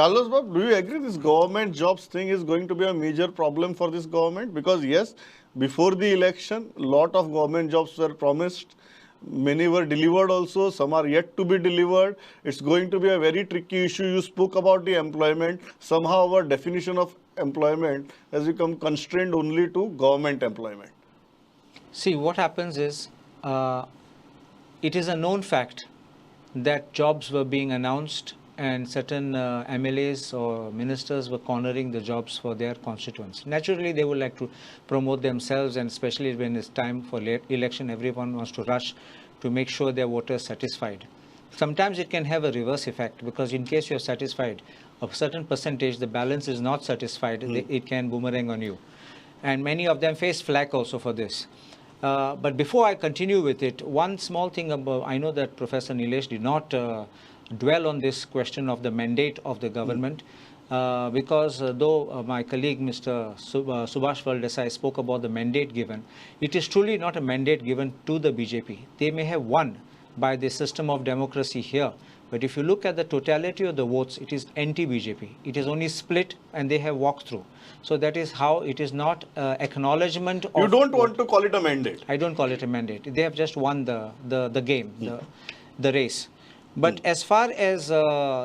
Carlos Bob, do you agree this government jobs thing is going to be a major problem for this government? Because yes, before the election, lot of government jobs were promised. Many were delivered also, some are yet to be delivered. It's going to be a very tricky issue. You spoke about the employment. Somehow our definition of employment has become constrained only to government employment. See, what happens is, it is a known fact that jobs were being announced and certain MLAs or ministers were cornering the jobs for their constituents. Naturally, they would like to promote themselves, and especially when it's time for election, everyone wants to rush to make sure their voters satisfied. Sometimes it can have a reverse effect, because in case you're satisfied, a certain percentage, the balance is not satisfied, it can boomerang on you. And many of them face flack also for this. But before I continue with it, one small thing about, I know that Professor Nilesh did not dwell on this question of the mandate of the government, because though my colleague Mr. Subhash Desai spoke about the mandate given, it is truly not a mandate given to the BJP. They may have won by the system of democracy here, but if you look at the totality of the votes, it is anti-BJP. It is only split and they have walked through. So that is how it is not acknowledgement of... You don't want to call it a mandate? I don't call it a mandate. They have just won the game, the race. But as far as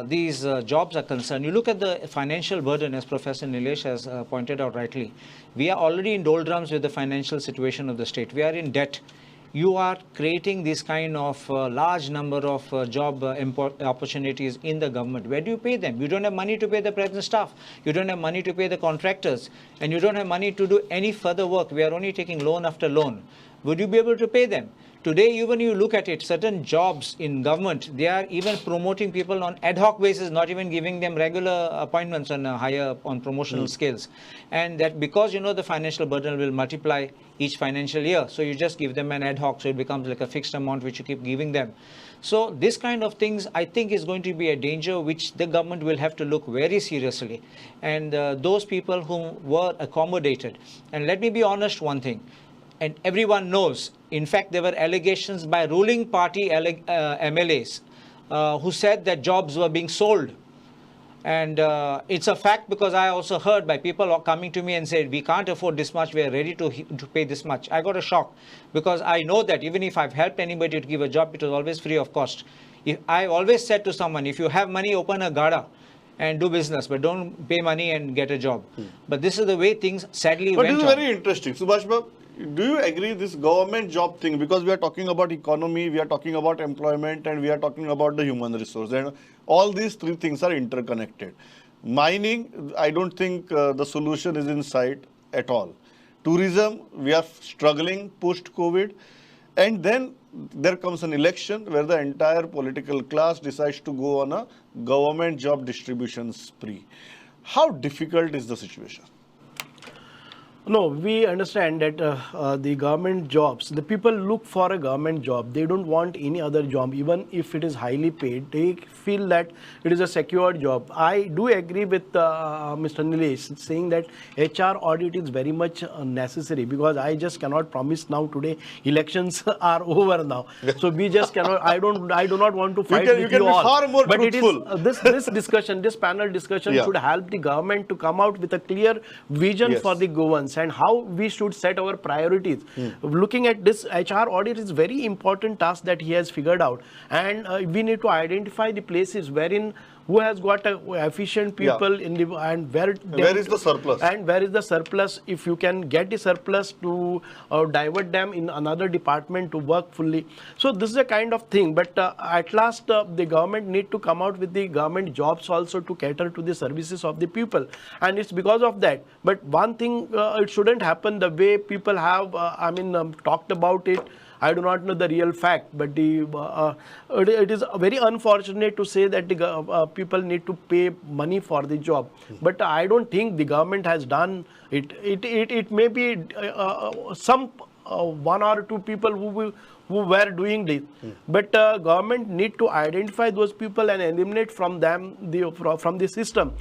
these jobs are concerned, you look at the financial burden, as Professor Nilesh has pointed out rightly. We are already in doldrums with the financial situation of the state. We are in debt. You are creating this kind of large number of job opportunities in the government. Where do you pay them? You don't have money to pay the present staff. You don't have money to pay the contractors. And you don't have money to do any further work. We are only taking loan after loan. Would you be able to pay them? Today, even you look at it, certain jobs in government, they are even promoting people on ad hoc basis, not even giving them regular appointments on promotional scales. And that because, you know, the financial burden will multiply each financial year. So you just give them an ad hoc, so it becomes like a fixed amount which you keep giving them. So this kind of things, I think, is going to be a danger which the government will have to look very seriously. And those people who were accommodated. And let me be honest one thing. And everyone knows, in fact, there were allegations by ruling party MLAs who said that jobs were being sold. And it's a fact, because I also heard by people coming to me and said, we can't afford this much, we are ready to pay this much. I got a shock, because I know that even if I've helped anybody to give a job, it was always free of cost. I always said to someone, if you have money, open a gada and do business, but don't pay money and get a job. But this is the way things sadly went on. But this is very interesting. Subhash Bab, do you agree this government job thing, because we are talking about economy, we are talking about employment, and we are talking about the human resource, and all these three things are interconnected. Mining, I don't think the solution is in sight at all. Tourism, we are struggling post-COVID, and then there comes an election where the entire political class decides to go on a government job distribution spree. How difficult is the situation? No, we understand that the government jobs, the people look for a government job. They don't want any other job, even if it is highly paid. They feel that it is a secure job. I do agree with Mr. Nilesh saying that HR audit is very much necessary, because I just cannot promise now today. Elections are over now, so we just cannot. I do not want to fight with you all. Far more but truthful. It is this discussion, this panel discussion should help the government to come out with a clear vision for the governance and how we should set our priorities. Looking at this HR audit is very important task that he has figured out, and we need to identify the places wherein who has got efficient people in the, and where is the surplus, and where is the surplus. If you can get the surplus to divert them in another department to work fully. So this is a kind of thing, but at last the government need to come out with the government jobs also to cater to the services of the people, and it's because of that. But one thing, it shouldn't happen the way people have talked about it. I do not know the real fact, but it is very unfortunate to say that the people need to pay money for the job. But I don't think the government has done it. It may be some one or two people who were doing this, but government need to identify those people and eliminate from them from the system.